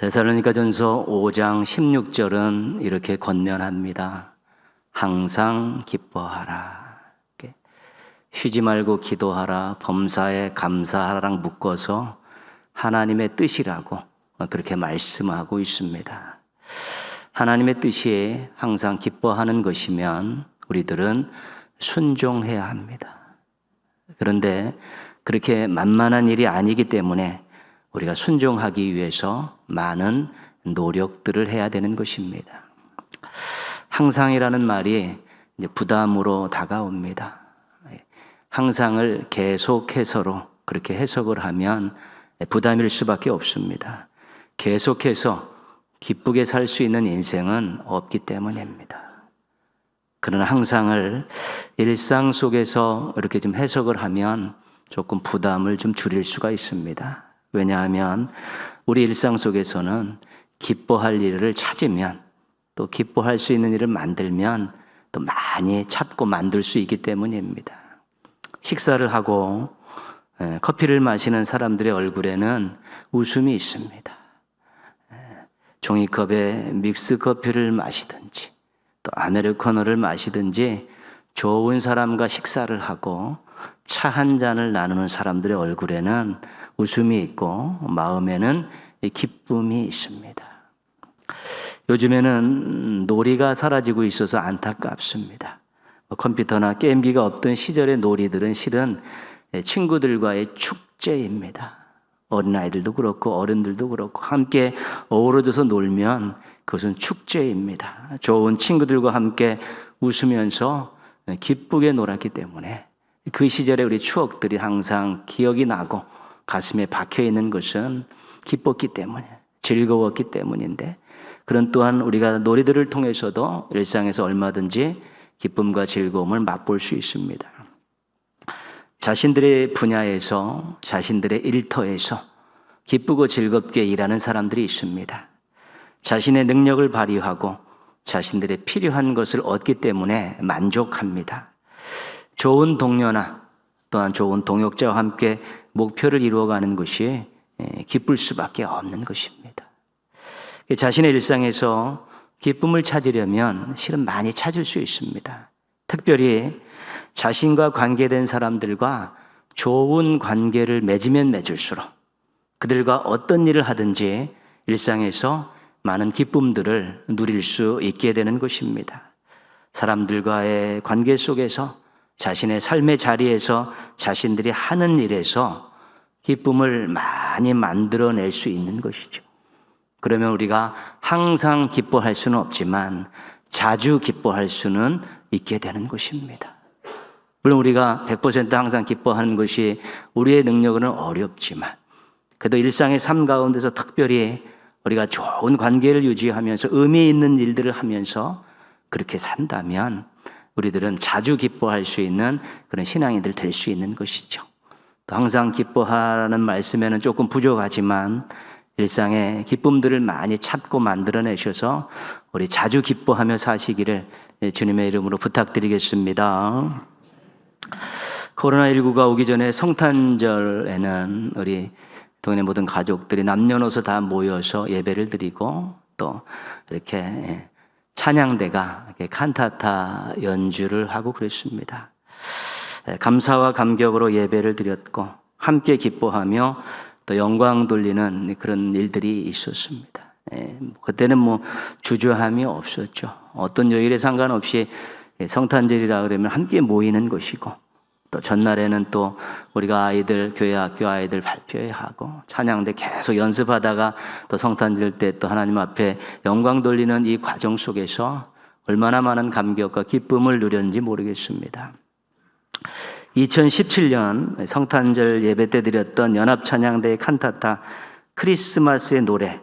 데살로니가전서 5장 16절은 이렇게 권면합니다. 항상 기뻐하라. 쉬지 말고 기도하라. 범사에 감사하라랑 묶어서 하나님의 뜻이라고 그렇게 말씀하고 있습니다. 하나님의 뜻이 항상 기뻐하는 것이면 우리들은 순종해야 합니다. 그런데 그렇게 만만한 일이 아니기 때문에 우리가 순종하기 위해서 많은 노력들을 해야 되는 것입니다. 항상이라는 말이 이제 부담으로 다가옵니다. 항상을 계속해서로 그렇게 해석을 하면 부담일 수밖에 없습니다. 계속해서 기쁘게 살 수 있는 인생은 없기 때문입니다. 그러나 항상을 일상 속에서 이렇게 좀 해석을 하면 조금 부담을 좀 줄일 수가 있습니다. 왜냐하면 우리 일상 속에서는 기뻐할 일을 찾으면 또 기뻐할 수 있는 일을 만들면 또 많이 찾고 만들 수 있기 때문입니다. 식사를 하고 커피를 마시는 사람들의 얼굴에는 웃음이 있습니다. 종이컵에 믹스 커피를 마시든지 또 아메리카노를 마시든지 좋은 사람과 식사를 하고 차 한 잔을 나누는 사람들의 얼굴에는 웃음이 있고 마음에는 기쁨이 있습니다. 요즘에는 놀이가 사라지고 있어서 안타깝습니다. 컴퓨터나 게임기가 없던 시절의 놀이들은 실은 친구들과의 축제입니다. 어린아이들도 그렇고 어른들도 그렇고 함께 어우러져서 놀면 그것은 축제입니다. 좋은 친구들과 함께 웃으면서 기쁘게 놀았기 때문에 그 시절의 우리 추억들이 항상 기억이 나고 가슴에 박혀 있는 것은 기뻤기 때문에, 즐거웠기 때문인데, 그런 또한 우리가 놀이들을 통해서도 일상에서 얼마든지 기쁨과 즐거움을 맛볼 수 있습니다. 자신들의 분야에서, 자신들의 일터에서 기쁘고 즐겁게 일하는 사람들이 있습니다. 자신의 능력을 발휘하고 자신들의 필요한 것을 얻기 때문에 만족합니다. 좋은 동료나 또한 좋은 동역자와 함께 목표를 이루어가는 것이 기쁠 수밖에 없는 것입니다. 자신의 일상에서 기쁨을 찾으려면 실은 많이 찾을 수 있습니다. 특별히 자신과 관계된 사람들과 좋은 관계를 맺으면 맺을수록 그들과 어떤 일을 하든지 일상에서 많은 기쁨들을 누릴 수 있게 되는 것입니다. 사람들과의 관계 속에서 자신의 삶의 자리에서 자신들이 하는 일에서 기쁨을 많이 만들어낼 수 있는 것이죠. 그러면 우리가 항상 기뻐할 수는 없지만 자주 기뻐할 수는 있게 되는 것입니다. 물론 우리가 100% 항상 기뻐하는 것이 우리의 능력으로는 어렵지만 그래도 일상의 삶 가운데서 특별히 우리가 좋은 관계를 유지하면서 의미 있는 일들을 하면서 그렇게 산다면 우리들은 자주 기뻐할 수 있는 그런 신앙인들 될 수 있는 것이죠. 또 항상 기뻐하라는 말씀에는 조금 부족하지만 일상의 기쁨들을 많이 찾고 만들어내셔서 우리 자주 기뻐하며 사시기를 주님의 이름으로 부탁드리겠습니다. 코로나19가 오기 전에 성탄절에는 우리 동네 모든 가족들이 남녀노소 다 모여서 예배를 드리고 또 이렇게 찬양대가 이렇게 칸타타 연주를 하고 그랬습니다. 감사와 감격으로 예배를 드렸고 함께 기뻐하며 또 영광 돌리는 그런 일들이 있었습니다. 그때는 주저함이 없었죠. 어떤 요일에 상관없이 성탄절이라 그러면 함께 모이는 것이고 또 전날에는 또 우리가 아이들, 교회 학교 아이들 발표회 하고 찬양대 계속 연습하다가 또 성탄절 때 또 하나님 앞에 영광 돌리는 이 과정 속에서 얼마나 많은 감격과 기쁨을 누렸는지 모르겠습니다. 2017년 성탄절 예배 때 드렸던 연합찬양대의 칸타타 크리스마스의 노래,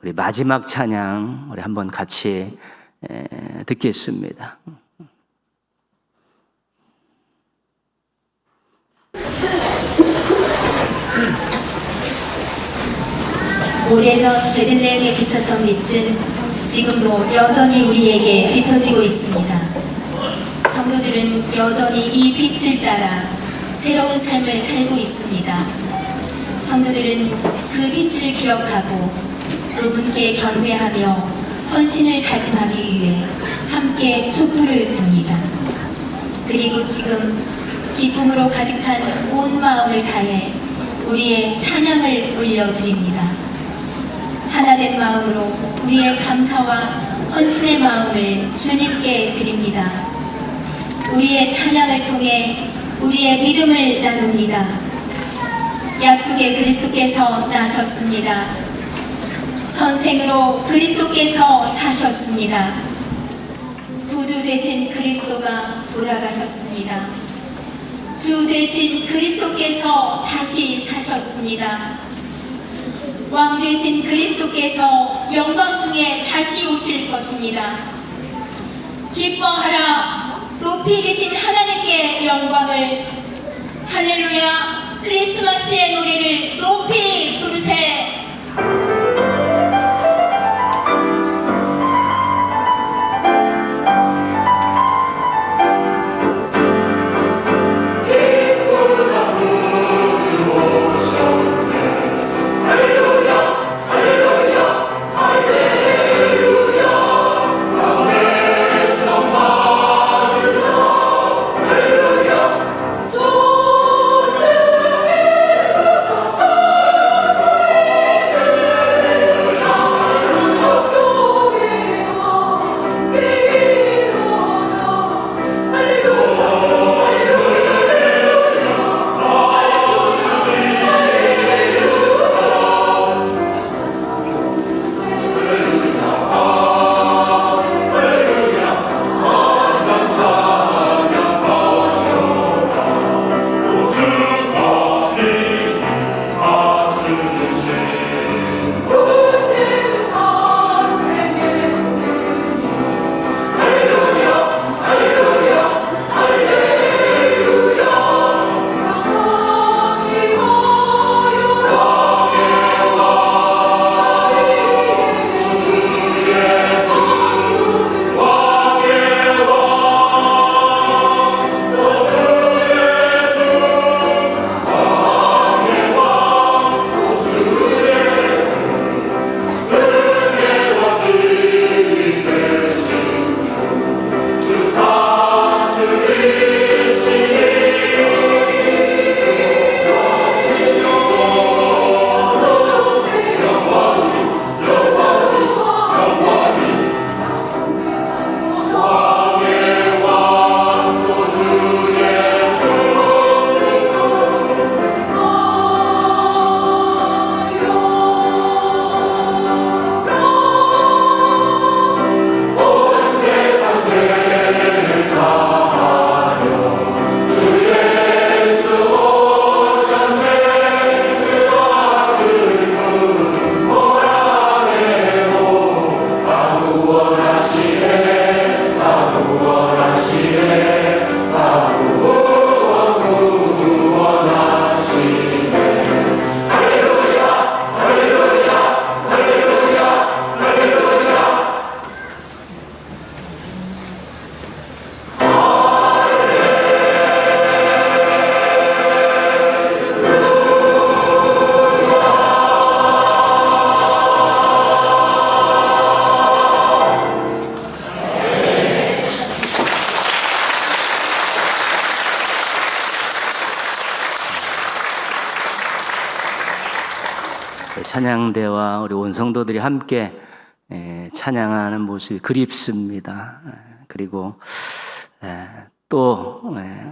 우리 마지막 찬양 우리 한번 같이 듣겠습니다. 오래전 베들레헴에 비쳤던 빛은 지금도 여전히 우리에게 비춰지고 있습니다. 성도들은 여전히 이 빛을 따라 새로운 삶을 살고 있습니다. 성도들은 그 빛을 기억하고 그분께 경배하며 헌신을 다짐하기 위해 함께 촛불을 듭니다. 그리고 지금 기쁨으로 가득한 온 마음을 다해 우리의 찬양을 올려드립니다. 하나된 마음으로 우리의 감사와 헌신의 마음을 주님께 드립니다. 우리의 찬양을 통해 우리의 믿음을 나눕니다. 약속의 그리스도께서 나셨습니다. 선생으로 그리스도께서 사셨습니다. 구주 되신 그리스도가 돌아가셨습니다. 주 되신 그리스도께서 다시 사셨습니다. 왕 되신 그리스도께서 영광 중에 다시 오실 것입니다. 기뻐하라. 높이 계신 하나님께 영광을. 할렐루야. 크리스마스의 노래를 높이 부르세. 찬양대와 우리 온 성도들이 함께 찬양하는 모습이 그립습니다. 그리고 또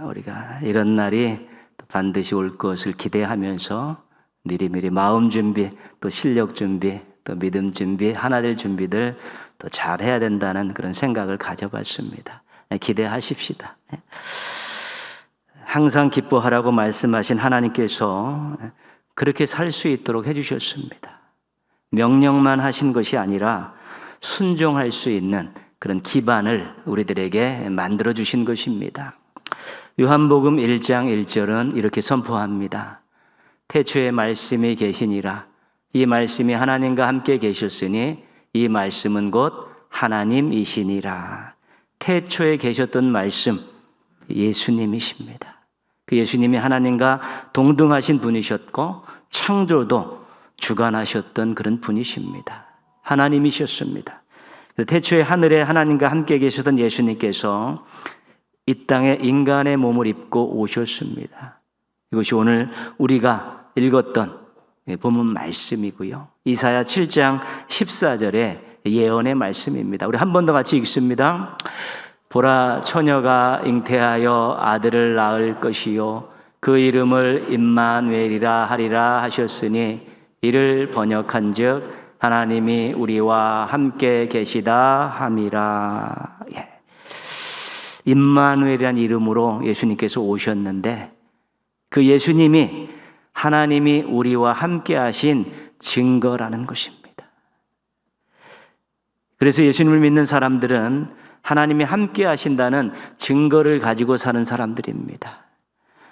우리가 이런 날이 반드시 올 것을 기대하면서 미리미리 마음 준비, 또 실력 준비, 또 믿음 준비, 하나 될 준비들 또 잘 해야 된다는 그런 생각을 가져봤습니다. 기대하십시다. 항상 기뻐하라고 말씀하신 하나님께서 그렇게 살 수 있도록 해주셨습니다. 명령만 하신 것이 아니라 순종할 수 있는 그런 기반을 우리들에게 만들어 주신 것입니다. 요한복음 1장 1절은 이렇게 선포합니다. 태초에 말씀이 계시니라. 이 말씀이 하나님과 함께 계셨으니 이 말씀은 곧 하나님이시니라. 태초에 계셨던 말씀, 예수님이십니다. 그 예수님이 하나님과 동등하신 분이셨고 창조도 주관하셨던 그런 분이십니다. 하나님이셨습니다. 태초에 하늘에 하나님과 함께 계셨던 예수님께서 이 땅에 인간의 몸을 입고 오셨습니다. 이것이 오늘 우리가 읽었던 본문 말씀이고요. 이사야 7장 14절의 예언의 말씀입니다. 우리 한 번 더 같이 읽습니다. 보라, 처녀가 잉태하여 아들을 낳을 것이요 그 이름을 임마누엘이라 하리라 하셨으니 이를 번역한즉 하나님이 우리와 함께 계시다 함이라. 임마누엘이라는 이름으로 예수님께서 오셨는데 그 예수님이 하나님이 우리와 함께 하신 증거라는 것입니다. 그래서 예수님을 믿는 사람들은 하나님이 함께 하신다는 증거를 가지고 사는 사람들입니다.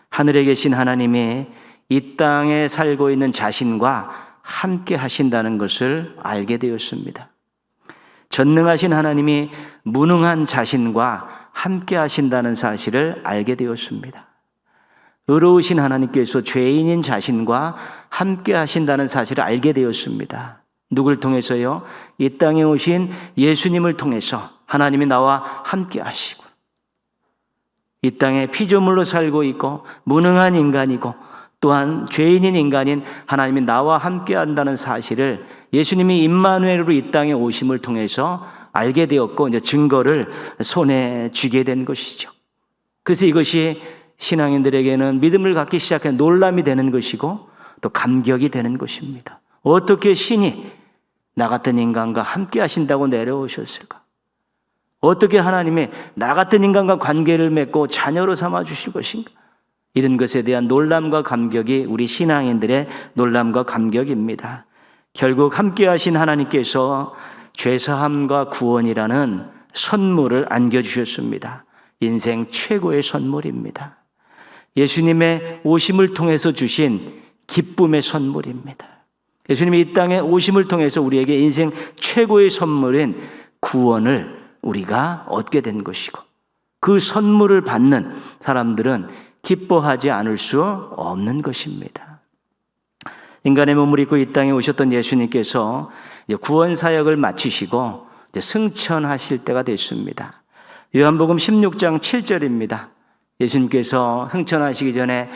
하늘에 계신 하나님이 이 땅에 살고 있는 자신과 함께 하신다는 것을 알게 되었습니다. 전능하신 하나님이 무능한 자신과 함께 하신다는 사실을 알게 되었습니다. 의로우신 하나님께서 죄인인 자신과 함께 하신다는 사실을 알게 되었습니다. 누굴 통해서요? 이 땅에 오신 예수님을 통해서 하나님이 나와 함께 하시고 이 땅에 피조물로 살고 있고 무능한 인간이고 또한 죄인인 인간인 하나님이 나와 함께 한다는 사실을 예수님이 임마누엘으로 이 땅에 오심을 통해서 알게 되었고 이제 증거를 손에 쥐게 된 것이죠. 그래서 이것이 신앙인들에게는 믿음을 갖기 시작한 놀람이 되는 것이고 또 감격이 되는 것입니다. 어떻게 신이 나 같은 인간과 함께 하신다고 내려오셨을까? 어떻게 하나님이 나 같은 인간과 관계를 맺고 자녀로 삼아 주실 것인가? 이런 것에 대한 놀람과 감격이 우리 신앙인들의 놀람과 감격입니다. 결국 함께 하신 하나님께서 죄사함과 구원이라는 선물을 안겨주셨습니다. 인생 최고의 선물입니다. 예수님의 오심을 통해서 주신 기쁨의 선물입니다. 예수님이 이 땅에 오심을 통해서 우리에게 인생 최고의 선물인 구원을 우리가 얻게 된 것이고 그 선물을 받는 사람들은 기뻐하지 않을 수 없는 것입니다. 인간의 몸을 입고 이 땅에 오셨던 예수님께서 이제 구원 사역을 마치시고 이제 승천하실 때가 됐습니다. 요한복음 16장 7절입니다. 예수님께서 승천하시기 전에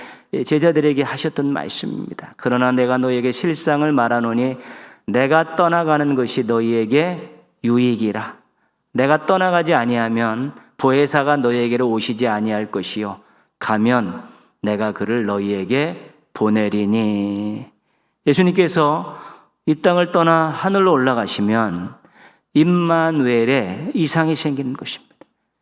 제자들에게 하셨던 말씀입니다. 그러나 내가 너에게 실상을 말하노니 내가 떠나가는 것이 너희에게 유익이라. 내가 떠나가지 아니하면 보혜사가 너희에게로 오시지 아니할 것이요 가면 내가 그를 너희에게 보내리니. 예수님께서 이 땅을 떠나 하늘로 올라가시면 임마누엘의 이상이 생기는 것입니다.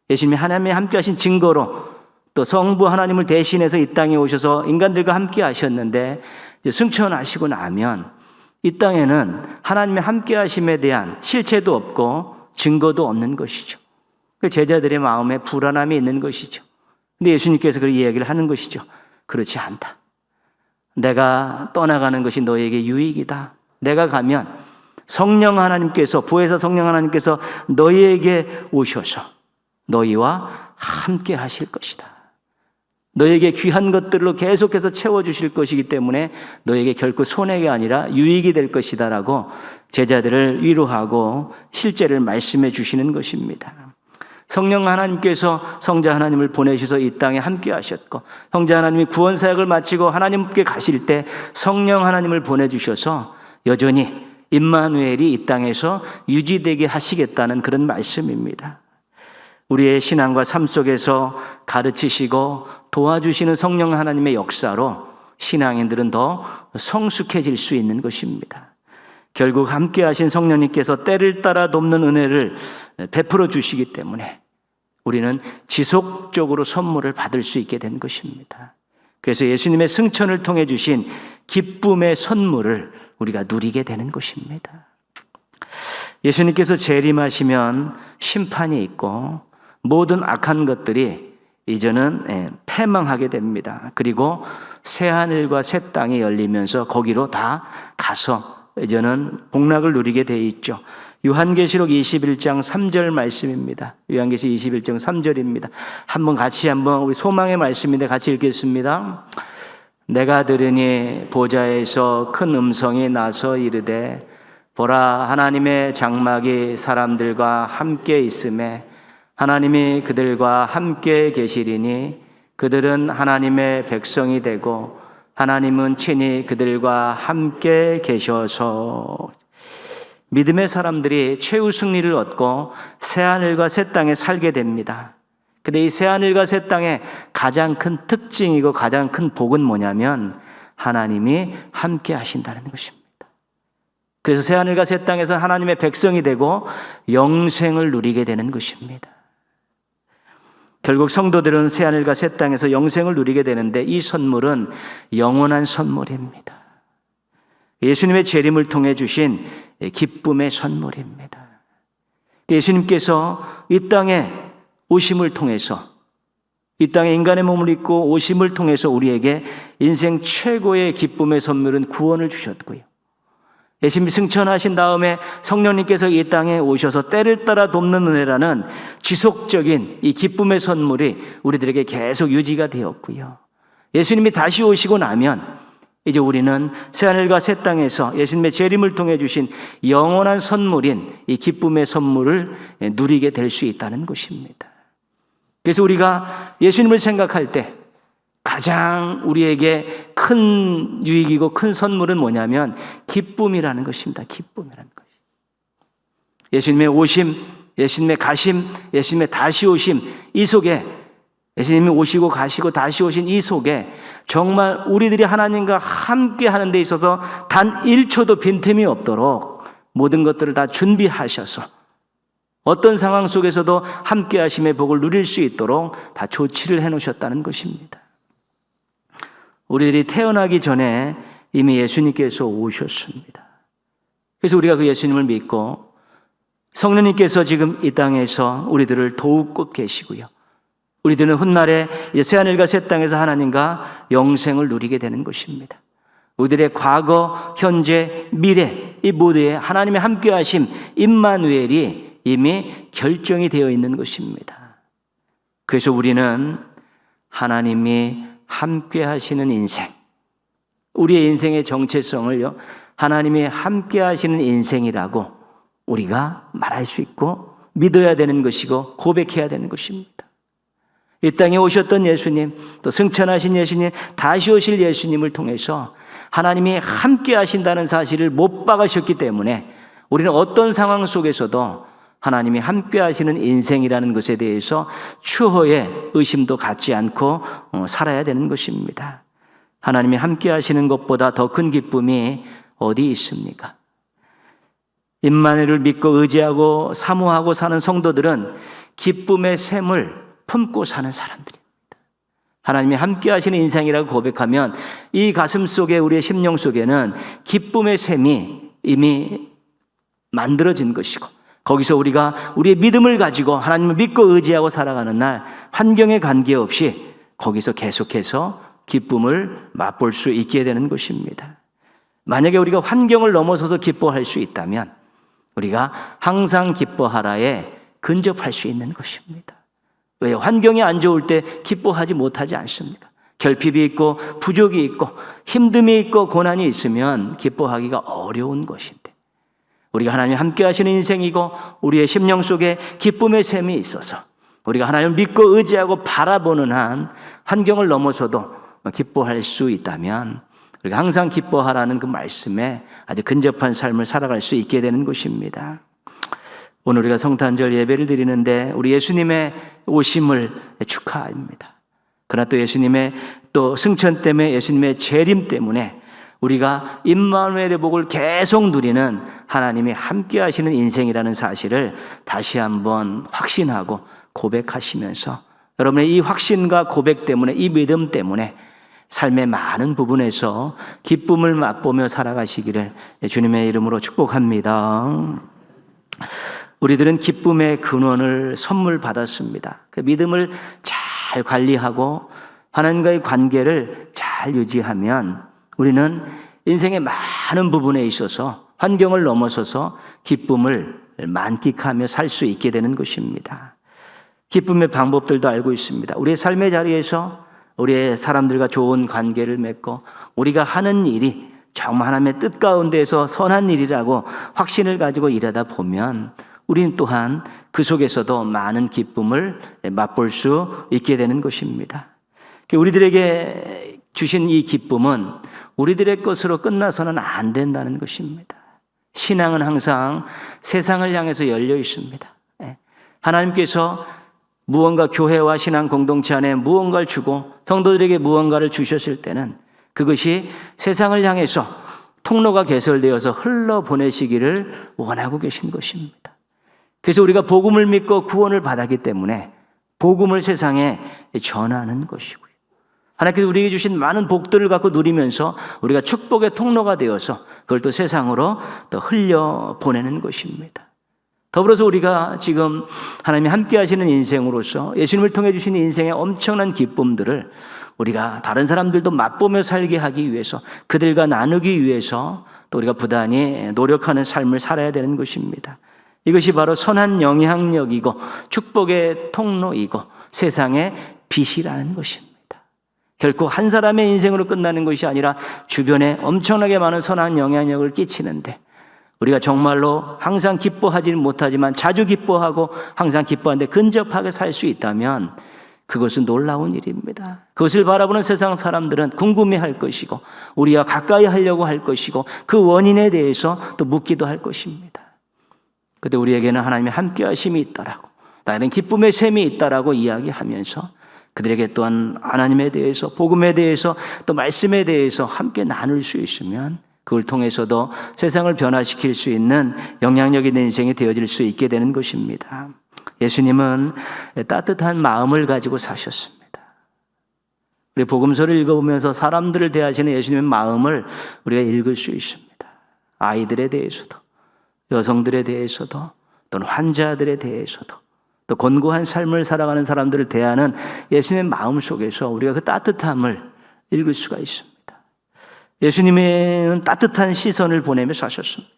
예수님이 하나님이 함께 하신 증거로 또 성부 하나님을 대신해서 이 땅에 오셔서 인간들과 함께 하셨는데 이제 승천하시고 나면 이 땅에는 하나님의 함께 하심에 대한 실체도 없고 증거도 없는 것이죠. 그 제자들의 마음에 불안함이 있는 것이죠. 근데 예수님께서 그 이야기를 하는 것이죠. 그렇지 않다. 내가 떠나가는 것이 너에게 유익이다. 내가 가면 성령 하나님께서 보혜사 성령 하나님께서 너희에게 오셔서 너희와 함께 하실 것이다. 너에게 귀한 것들로 계속해서 채워주실 것이기 때문에 너에게 결코 손해가 아니라 유익이 될 것이다 라고 제자들을 위로하고 실제를 말씀해 주시는 것입니다. 성령 하나님께서 성자 하나님을 보내셔서 이 땅에 함께 하셨고 성자 하나님이 구원 사역을 마치고 하나님께 가실 때 성령 하나님을 보내주셔서 여전히 임마누엘이 이 땅에서 유지되게 하시겠다는 그런 말씀입니다. 우리의 신앙과 삶 속에서 가르치시고 도와주시는 성령 하나님의 역사로 신앙인들은 더 성숙해질 수 있는 것입니다. 결국 함께 하신 성령님께서 때를 따라 돕는 은혜를 베풀어 주시기 때문에 우리는 지속적으로 선물을 받을 수 있게 된 것입니다. 그래서 예수님의 승천을 통해 주신 기쁨의 선물을 우리가 누리게 되는 것입니다. 예수님께서 재림하시면 심판이 있고 모든 악한 것들이 이제는 패망하게 됩니다. 그리고 새하늘과 새 땅이 열리면서 거기로 다 가서 이제는 복락을 누리게 되어 있죠. 요한계시록 21장 3절 말씀입니다. 요한계시록 21장 3절입니다. 한번 우리 소망의 말씀인데 같이 읽겠습니다. 내가 들으니 보좌에서 큰 음성이 나서 이르되 보라, 하나님의 장막이 사람들과 함께 있음에 하나님이 그들과 함께 계시리니 그들은 하나님의 백성이 되고 하나님은 친히 그들과 함께 계셔서. 믿음의 사람들이 최후 승리를 얻고 새하늘과 새 땅에 살게 됩니다. 근데 이 새하늘과 새 땅의 가장 큰 특징이고 가장 큰 복은 뭐냐면 하나님이 함께 하신다는 것입니다. 그래서 새하늘과 새 땅에서 하나님의 백성이 되고 영생을 누리게 되는 것입니다. 결국 성도들은 새하늘과 새 땅에서 영생을 누리게 되는데 이 선물은 영원한 선물입니다. 예수님의 재림을 통해 주신 기쁨의 선물입니다. 예수님께서 이 땅에 오심을 통해서, 이 땅에 인간의 몸을 입고 오심을 통해서 우리에게 인생 최고의 기쁨의 선물은 구원을 주셨고요. 예수님이 승천하신 다음에 성령님께서 이 땅에 오셔서 때를 따라 돕는 은혜라는 지속적인 이 기쁨의 선물이 우리들에게 계속 유지가 되었고요. 예수님이 다시 오시고 나면 이제 우리는 새하늘과 새 땅에서 예수님의 재림을 통해 주신 영원한 선물인 이 기쁨의 선물을 누리게 될 수 있다는 것입니다. 그래서 우리가 예수님을 생각할 때 가장 우리에게 큰 유익이고 큰 선물은 뭐냐면 기쁨이라는 것입니다. 기쁨이라는 것. 예수님의 오심, 예수님의 가심, 예수님의 다시 오심, 이 속에 예수님이 오시고 가시고 다시 오신 이 속에 정말 우리들이 하나님과 함께 하는 데 있어서 단 1초도 빈틈이 없도록 모든 것들을 다 준비하셔서 어떤 상황 속에서도 함께 하심의 복을 누릴 수 있도록 다 조치를 해놓으셨다는 것입니다. 우리들이 태어나기 전에 이미 예수님께서 오셨습니다. 그래서 우리가 그 예수님을 믿고 성령님께서 지금 이 땅에서 우리들을 도우고 계시고요. 우리들은 훗날에 새하늘과 새 땅에서 하나님과 영생을 누리게 되는 것입니다. 우리들의 과거, 현재, 미래 이 모두에 하나님의 함께하심 임마누엘이 이미 결정이 되어 있는 것입니다. 그래서 우리는 하나님이 함께하시는 인생, 우리의 인생의 정체성을요 하나님이 함께하시는 인생이라고 우리가 말할 수 있고 믿어야 되는 것이고 고백해야 되는 것입니다. 이 땅에 오셨던 예수님, 또 승천하신 예수님, 다시 오실 예수님을 통해서 하나님이 함께 하신다는 사실을 못 박으셨기 때문에 우리는 어떤 상황 속에서도 하나님이 함께 하시는 인생이라는 것에 대해서 추호의 의심도 갖지 않고 살아야 되는 것입니다. 하나님이 함께 하시는 것보다 더 큰 기쁨이 어디 있습니까? 임마누엘을 믿고 의지하고 사모하고 사는 성도들은 기쁨의 샘을 품고 사는 사람들입니다. 하나님이 함께 하시는 인생이라고 고백하면 이 가슴 속에 우리의 심령 속에는 기쁨의 샘이 이미 만들어진 것이고 거기서 우리가 우리의 믿음을 가지고 하나님을 믿고 의지하고 살아가는 날 환경에 관계없이 거기서 계속해서 기쁨을 맛볼 수 있게 되는 것입니다. 만약에 우리가 환경을 넘어서서 기뻐할 수 있다면 우리가 항상 기뻐하라에 근접할 수 있는 것입니다. 왜요? 환경이 안 좋을 때 기뻐하지 못하지 않습니까? 결핍이 있고 부족이 있고 힘듦이 있고 고난이 있으면 기뻐하기가 어려운 것인데 우리가 하나님 함께 하시는 인생이고 우리의 심령 속에 기쁨의 샘이 있어서 우리가 하나님을 믿고 의지하고 바라보는 한 환경을 넘어서도 기뻐할 수 있다면 우리가 항상 기뻐하라는 그 말씀에 아주 근접한 삶을 살아갈 수 있게 되는 것입니다. 오늘 우리가 성탄절 예배를 드리는데 우리 예수님의 오심을 축하합니다. 그러나 또 예수님의 또 승천 때문에 예수님의 재림 때문에 우리가 임마누엘의 복을 계속 누리는 하나님이 함께 하시는 인생이라는 사실을 다시 한번 확신하고 고백하시면서 여러분의 이 확신과 고백 때문에 이 믿음 때문에 삶의 많은 부분에서 기쁨을 맛보며 살아가시기를 주님의 이름으로 축복합니다. 우리들은 기쁨의 근원을 선물 받았습니다. 그 믿음을 잘 관리하고 하나님과의 관계를 잘 유지하면 우리는 인생의 많은 부분에 있어서 환경을 넘어서서 기쁨을 만끽하며 살 수 있게 되는 것입니다. 기쁨의 방법들도 알고 있습니다. 우리의 삶의 자리에서 우리의 사람들과 좋은 관계를 맺고 우리가 하는 일이 정말 하나님의 뜻 가운데에서 선한 일이라고 확신을 가지고 일하다 보면 우리는 또한 그 속에서도 많은 기쁨을 맛볼 수 있게 되는 것입니다. 우리들에게 주신 이 기쁨은 우리들의 것으로 끝나서는 안 된다는 것입니다. 신앙은 항상 세상을 향해서 열려 있습니다. 하나님께서 무언가 교회와 신앙 공동체 안에 무언가를 주고 성도들에게 무언가를 주셨을 때는 그것이 세상을 향해서 통로가 개설되어서 흘러보내시기를 원하고 계신 것입니다. 그래서 우리가 복음을 믿고 구원을 받았기 때문에 복음을 세상에 전하는 것이고요. 하나님께서 우리에게 주신 많은 복들을 갖고 누리면서 우리가 축복의 통로가 되어서 그걸 또 세상으로 또 흘려보내는 것입니다. 더불어서 우리가 지금 하나님이 함께 하시는 인생으로서 예수님을 통해 주신 인생의 엄청난 기쁨들을 우리가 다른 사람들도 맛보며 살게 하기 위해서 그들과 나누기 위해서 또 우리가 부단히 노력하는 삶을 살아야 되는 것입니다. 이것이 바로 선한 영향력이고 축복의 통로이고 세상의 빛이라는 것입니다. 결코 한 사람의 인생으로 끝나는 것이 아니라 주변에 엄청나게 많은 선한 영향력을 끼치는데 우리가 정말로 항상 기뻐하지는 못하지만 자주 기뻐하고 항상 기뻐하는데 근접하게 살 수 있다면 그것은 놀라운 일입니다. 그것을 바라보는 세상 사람들은 궁금해할 것이고 우리와 가까이 하려고 할 것이고 그 원인에 대해서 또 묻기도 할 것입니다. 그때 우리에게는 하나님의 함께 하심이 있다라고 나는 기쁨의 샘이 있다라고 이야기하면서 그들에게 또한 하나님에 대해서 복음에 대해서 또 말씀에 대해서 함께 나눌 수 있으면 그걸 통해서도 세상을 변화시킬 수 있는 영향력 있는 인생이 되어질 수 있게 되는 것입니다. 예수님은 따뜻한 마음을 가지고 사셨습니다. 우리 복음서를 읽어보면서 사람들을 대하시는 예수님의 마음을 우리가 읽을 수 있습니다. 아이들에 대해서도 여성들에 대해서도 또는 환자들에 대해서도 또 곤고한 삶을 살아가는 사람들을 대하는 예수님의 마음 속에서 우리가 그 따뜻함을 읽을 수가 있습니다. 예수님은 따뜻한 시선을 보내며 사셨습니다.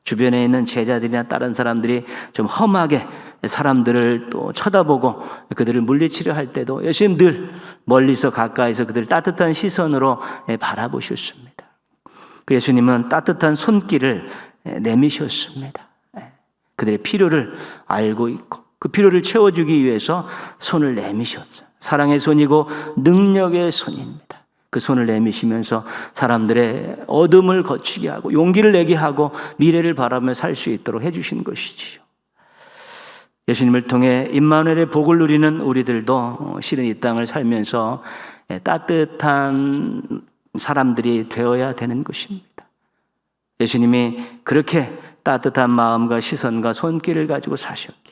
주변에 있는 제자들이나 다른 사람들이 좀 험하게 사람들을 또 쳐다보고 그들을 물리치려 할 때도 예수님 늘 멀리서 가까이서 그들을 따뜻한 시선으로 바라보셨습니다. 그 예수님은 따뜻한 손길을 내미셨습니다. 그들의 필요를 알고 있고 그 필요를 채워주기 위해서 손을 내미셨어요. 사랑의 손이고 능력의 손입니다. 그 손을 내미시면서 사람들의 어둠을 거치게 하고 용기를 내게 하고 미래를 바라며 살 수 있도록 해주신 것이지요. 예수님을 통해 임마누엘의 복을 누리는 우리들도 실은 이 땅을 살면서 따뜻한 사람들이 되어야 되는 것입니다. 예수님이 그렇게 따뜻한 마음과 시선과 손길을 가지고 사셨기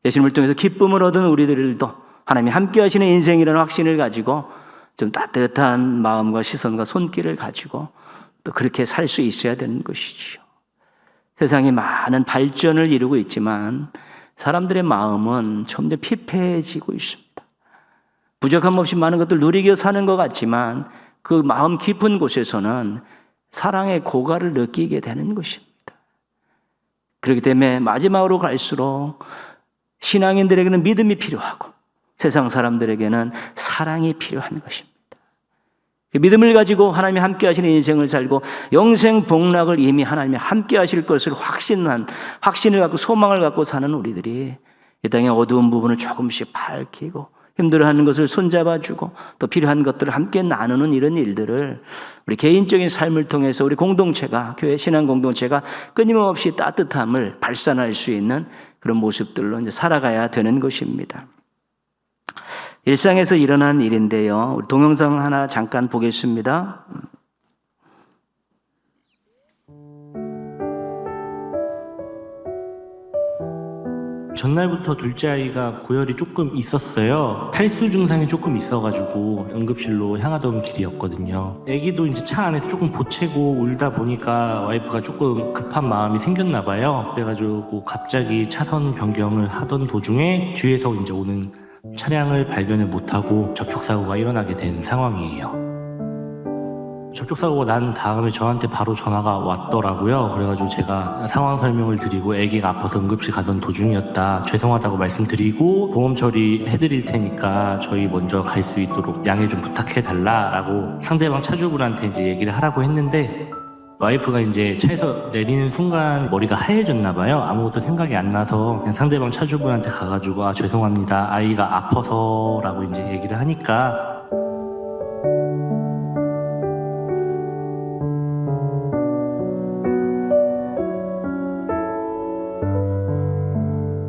예수님을 통해서 기쁨을 얻은 우리들도 하나님이 함께 하시는 인생이라는 확신을 가지고 좀 따뜻한 마음과 시선과 손길을 가지고 또 그렇게 살 수 있어야 되는 것이지요. 세상이 많은 발전을 이루고 있지만 사람들의 마음은 점점 피폐해지고 있습니다. 부족함 없이 많은 것들 누리며 사는 것 같지만 그 마음 깊은 곳에서는 사랑의 고갈을 느끼게 되는 것입니다. 그렇기 때문에 마지막으로 갈수록 신앙인들에게는 믿음이 필요하고 세상 사람들에게는 사랑이 필요한 것입니다. 믿음을 가지고 하나님이 함께 하시는 인생을 살고 영생 복락을 이미 하나님이 함께 하실 것을 확신을 갖고 소망을 갖고 사는 우리들이 이 땅의 어두운 부분을 조금씩 밝히고 힘들어하는 것을 손잡아주고 또 필요한 것들을 함께 나누는 이런 일들을 우리 개인적인 삶을 통해서 우리 공동체가 교회 신앙 공동체가 끊임없이 따뜻함을 발산할 수 있는 그런 모습들로 이제 살아가야 되는 것입니다. 일상에서 일어난 일인데요. 우리 동영상 하나 잠깐 보겠습니다. 전날부터 둘째 아이가 고열이 조금 있었어요. 탈수 증상이 조금 있어가지고 응급실로 향하던 길이었거든요. 아기도 이제 차 안에서 조금 보채고 울다 보니까 와이프가 조금 급한 마음이 생겼나 봐요. 그래가지고 갑자기 차선 변경을 하던 도중에 뒤에서 이제 오는 차량을 발견을 못하고 접촉사고가 일어나게 된 상황이에요. 접촉사고가 난 다음에 저한테 바로 전화가 왔더라고요. 그래가지고 제가 상황 설명을 드리고 아기가 아파서 응급실 가던 도중이었다, 죄송하다고 말씀드리고 보험 처리해드릴 테니까 저희 먼저 갈 수 있도록 양해 좀 부탁해달라라고 상대방 차주분한테 이제 얘기를 하라고 했는데, 와이프가 이제 차에서 내리는 순간 머리가 하얘졌나 봐요. 아무것도 생각이 안 나서 그냥 상대방 차주분한테 가가지고 아 죄송합니다, 아이가 아파서라고 이제 얘기를 하니까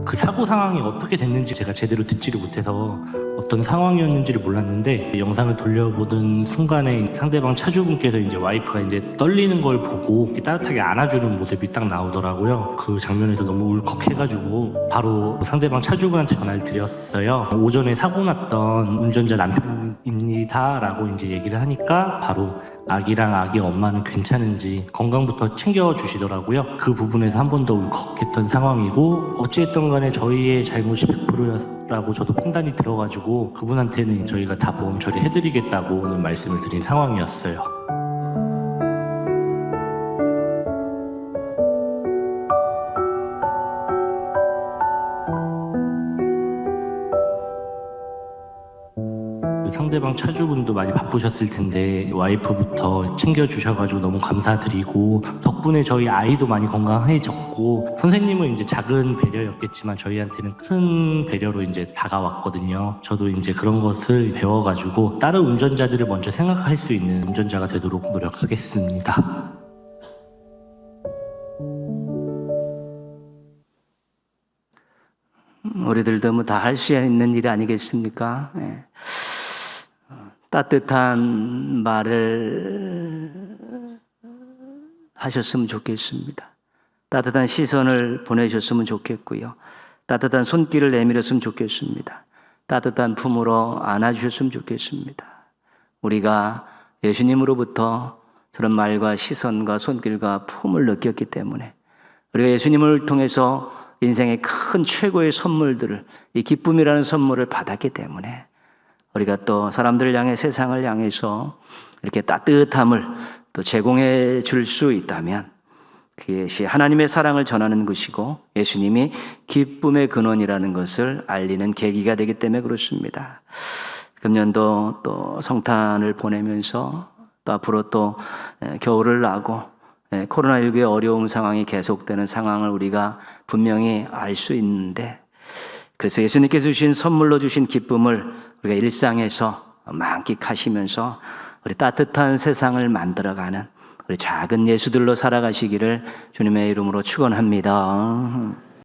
그 사고 상황이 어떻게 됐는지 제가 제대로 듣지를 못해서 어떤 상황이었는지를 몰랐는데, 영상을 돌려보던 순간에 상대방 차주분께서 이제 와이프가 이제 떨리는 걸 보고 이렇게 따뜻하게 안아주는 모습이 딱 나오더라고요. 그 장면에서 너무 울컥해가지고 바로 상대방 차주분한테 전화를 드렸어요. 오전에 사고 났던 운전자 남편입니다 라고 이제 얘기를 하니까 바로 아기랑 아기 엄마는 괜찮은지 건강부터 챙겨주시더라고요. 그 부분에서 한 번 더 울컥했던 상황이고, 어찌됐든 간에 저희의 잘못이 100%라고 저도 판단이 들어가지고 그분한테는 저희가 다 보험 처리해드리겠다고는 말씀을 드린 상황이었어요. 상대방 차주분도 많이 바쁘셨을 텐데 와이프부터 챙겨주셔가지고 너무 감사드리고, 덕분에 저희 아이도 많이 건강해졌고, 선생님은 이제 작은 배려였겠지만 저희한테는 큰 배려로 이제 다가왔거든요. 저도 이제 그런 것을 배워가지고 다른 운전자들을 먼저 생각할 수 있는 운전자가 되도록 노력하겠습니다. 우리들도 뭐 다 할 수 있는 일이 아니겠습니까? 예. 따뜻한 말을 하셨으면 좋겠습니다. 따뜻한 시선을 보내셨으면 좋겠고요. 따뜻한 손길을 내밀었으면 좋겠습니다. 따뜻한 품으로 안아주셨으면 좋겠습니다. 우리가 예수님으로부터 그런 말과 시선과 손길과 품을 느꼈기 때문에, 우리가 예수님을 통해서 인생의 큰 최고의 선물들을, 이 기쁨이라는 선물을 받았기 때문에 우리가 또 사람들을 향해, 세상을 향해서 이렇게 따뜻함을 또 제공해 줄 수 있다면 그것이 하나님의 사랑을 전하는 것이고 예수님이 기쁨의 근원이라는 것을 알리는 계기가 되기 때문에 그렇습니다. 금년도 또 성탄을 보내면서 또 앞으로 또 겨울을 나고 코로나19의 어려운 상황이 계속되는 상황을 우리가 분명히 알 수 있는데, 그래서 예수님께서 주신 선물로 주신 기쁨을 우리가 일상에서 만끽하시면서 우리 따뜻한 세상을 만들어가는 우리 작은 예수들로 살아가시기를 주님의 이름으로 축원합니다.